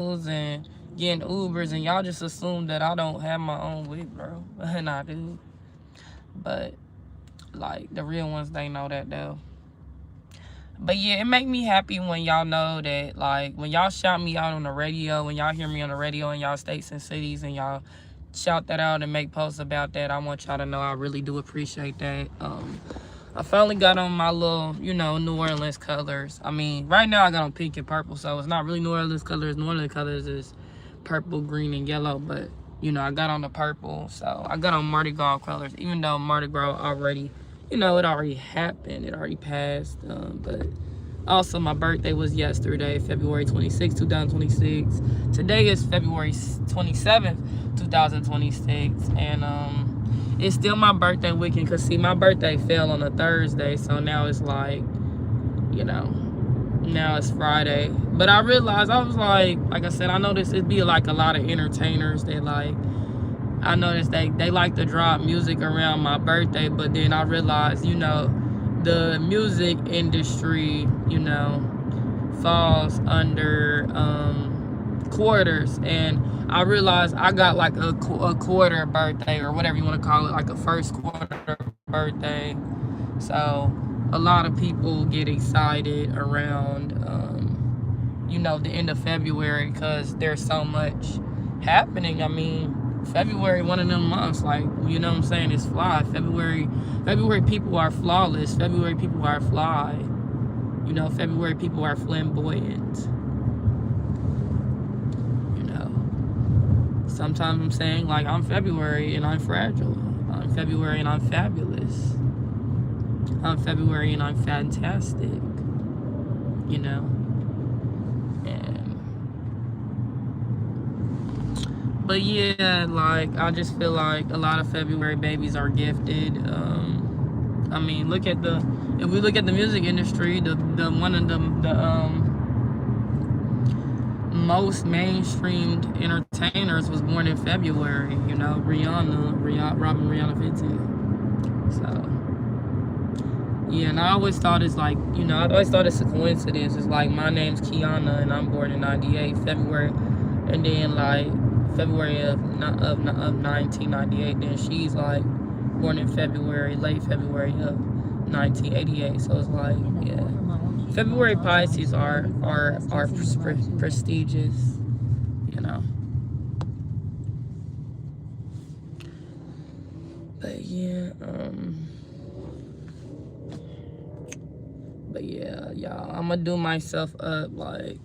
and getting Ubers, and y'all just assume that I don't have my own whip, bro. And I do. But like the real ones, they know that though. But yeah, it make me happy when y'all know that, like, when y'all shout me out on the radio, when y'all hear me on the radio in y'all states and cities, and y'all shout that out and make posts about that. I want y'all to know I really do appreciate that. I finally got on my little, New Orleans colors. I mean, right now I got on pink and purple, so it's not really New Orleans colors. New Orleans colors is purple, green, and yellow, but, I got on the purple, so I got on Mardi Gras colors, even though Mardi Gras already, it already happened, it already passed, but also my birthday was yesterday, February 26, 2026. Today is February 27th, 2026, and, it's still my birthday weekend, because, see, my birthday fell on a Thursday, so now it's like, now it's Friday. But I realized, I was like I said, I noticed it'd be like a lot of entertainers that, like, I noticed they like to drop music around my birthday, but then I realized, the music industry, falls under quarters, and I realized I got like a quarter birthday, or whatever you want to call it, like a first quarter birthday. So a lot of people get excited around, the end of February, because there's so much happening. I mean, February, one of them months, like, what I'm saying, is fly. February people are flawless. February people are fly. February people are flamboyant. Sometimes I'm saying, like, I'm February and I'm fragile. I'm February and I'm fabulous. I'm February and I'm fantastic. But yeah, like, I just feel like a lot of February babies are gifted. I mean, if we look at the music industry, the one of the most mainstreamed entertainers was born in February. Rihanna 50. So yeah, and I always thought it's like, I always thought it's a coincidence. It's like, my name's Kiana and I'm born in 98 February, and then like February of 1998. Then she's like born in February, late February of 1988. So it's like, yeah, February Pisces are prestigious, But yeah, y'all, I'm gonna do myself up, like,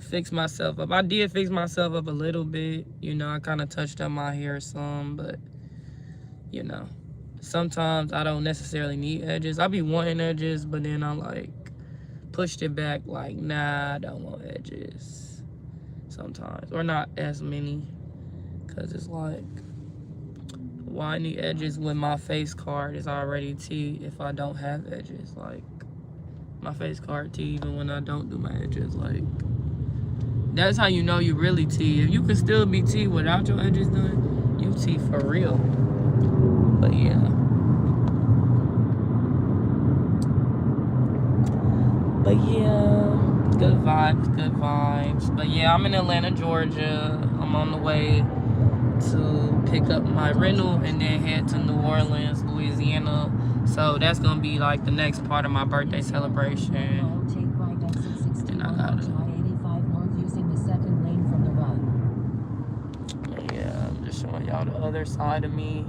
fix myself up. I did fix myself up a little bit, I kind of touched up my hair some, but, sometimes I don't necessarily need edges. I be wanting edges, but then I'm like, pushed it back, like, nah, I don't want edges sometimes, or not as many, because it's like, why need edges when my face card is already T if I don't have edges? Like, my face card T even when I don't do my edges. Like, that's how you know you really T. If you can still be T without your edges done, you T for real. But yeah. Good vibes. But yeah, I'm in Atlanta, Georgia. I'm on the way to pick up my rental and then head to New Orleans, Louisiana. So that's gonna be like the next part of my birthday celebration. And I gotta, yeah, I'm just showing y'all the other side of me.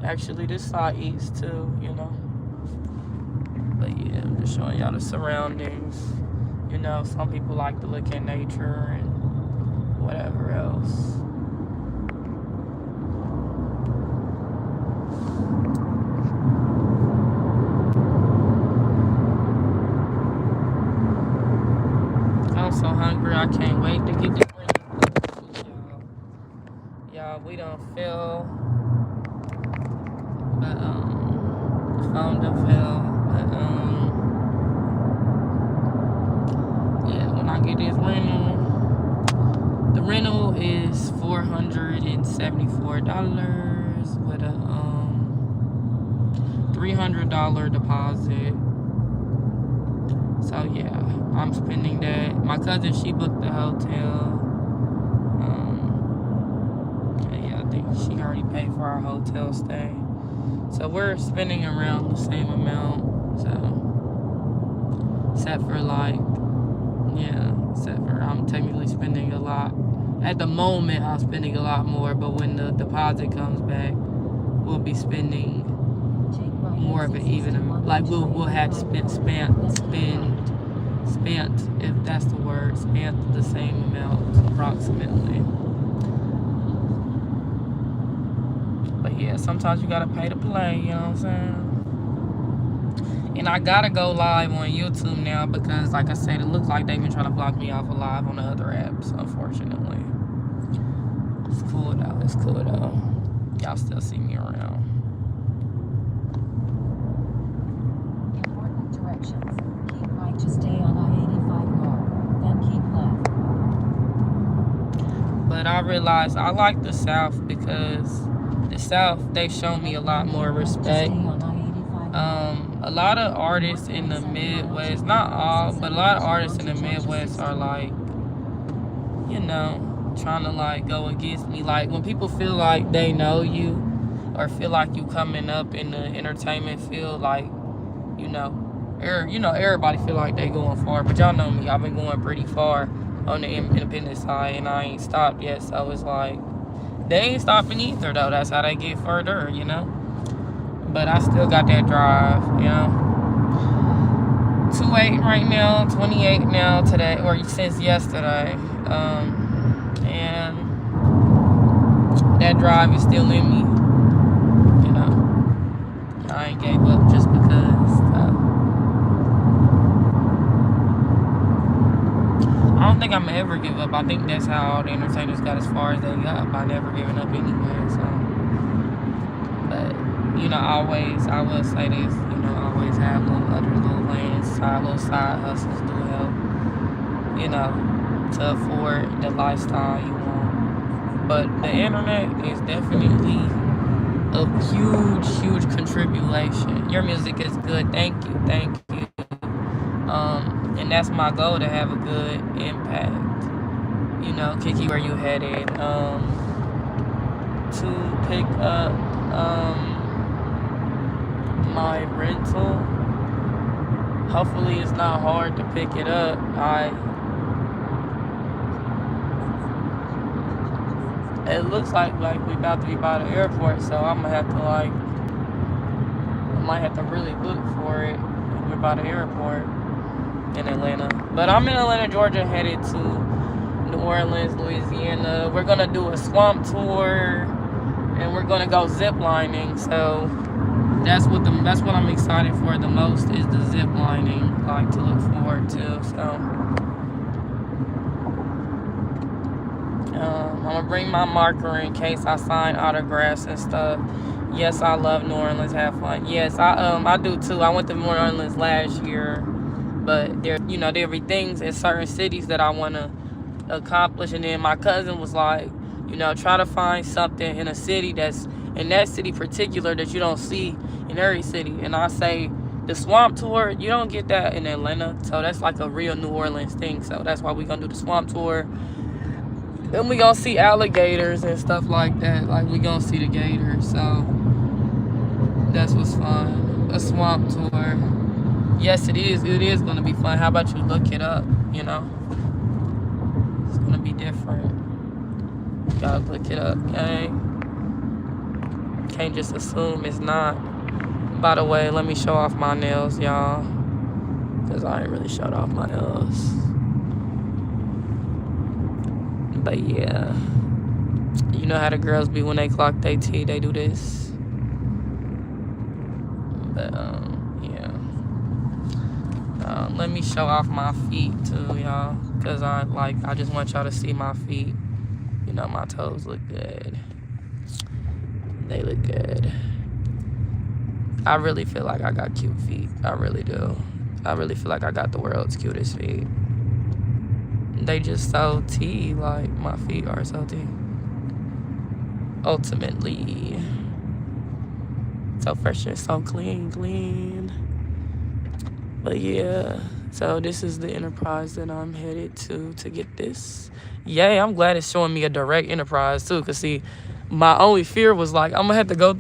Actually, this side eats too, But yeah, I'm just showing y'all the surroundings. Some people like to look at nature and whatever else. I'm so hungry, I can't wait to get this ready. Y'all, we don't feel, but the phone done fell. But yeah, when I get this rental, the rental is $474 with a $300 deposit. So yeah, I'm spending that. My cousin, she booked the hotel. our hotel stay. So we're spending around the same amount. So except for I'm technically spending a lot. At the moment, I'm spending a lot more, but when the deposit comes back, we'll be spending more of an even, like we'll have spent, if that's the word, spent the same amount approximately. But yeah, sometimes you gotta pay to play, you know what I'm saying? And I gotta go live on YouTube now because, like I said, it looks like they've been trying to block me off of live on the other apps, unfortunately. It's cool though, it's cool though. Y'all still see me around. Important directions. Keep right to stay on I-85 north, then keep left. But I realized I like the South because the South, they show me a lot more respect. A lot of artists in the Midwest, not all, but a lot of artists in the Midwest are like, you know, trying to like go against me. Like when people feel like they know you or feel like you coming up in the entertainment field, like, you know, everybody feel like they going far, but y'all know me, I've been going pretty far on the independent side and I ain't stopped yet. So it's like, they ain't stopping either though. That's how they get further, you know. But I still got that drive, you know. 28 right now, 28 now today, or since yesterday. And that drive is still in me, you know. I ain't gave up just because. I don't think I'm gonna ever give up. I think that's how all the entertainers got as far as they got, by never giving up anyway. So, but you know, I will say this, you know, always have other little lanes, little side hustles do help, you know, to afford the lifestyle you want. But the internet is definitely a huge contribution. Your music is good. Thank you. And that's my goal, to have a good impact. You know, Kiki, where you headed? To pick up my rental. Hopefully it's not hard to pick it up. It looks like we about to be by the airport, so I'm gonna have to I might have to really look for it. We're by the airport in Atlanta. But I'm in Atlanta, Georgia, headed to New Orleans, Louisiana. We're gonna do a swamp tour and we're gonna go zip lining. So that's what I'm excited for the most, is the zip lining, like to look forward to. So I'm gonna bring my marker in case I sign autographs and stuff. Yes, I love New Orleans, have fun. Yes, I do too. I went to New Orleans last year, but there be things in certain cities that I wanna accomplish, and then my cousin was like, you know, try to find something in a city that's in that city particular that you don't see in every city. And I say the swamp tour, you don't get that in Atlanta, so that's like a real New Orleans thing. So that's why we're gonna do the swamp tour. Then we gonna see alligators and stuff like that. Like we gonna see the gators. So that's what's fun. A swamp tour. Yes, it is. It is gonna be fun. How about you look it up? You know, it's gonna be different. You gotta look it up, okay? Can't just assume it's not. By the way, let me show off my nails, y'all, because I ain't really showed off my nails. But yeah, you know how the girls be when they clock their tea, they do this. But yeah, let me show off my feet too, y'all, because I just want y'all to see my feet. You know, my toes look good. They look good. I really feel like I got cute feet. I really do. I really feel like I got the world's cutest feet. They just so tea, like my feet are so tea. Ultimately. So fresh and so clean. But yeah, so this is the enterprise that I'm headed to get this. Yay, I'm glad it's showing me a direct enterprise too, cause see, my only fear was like, I'm gonna have to go through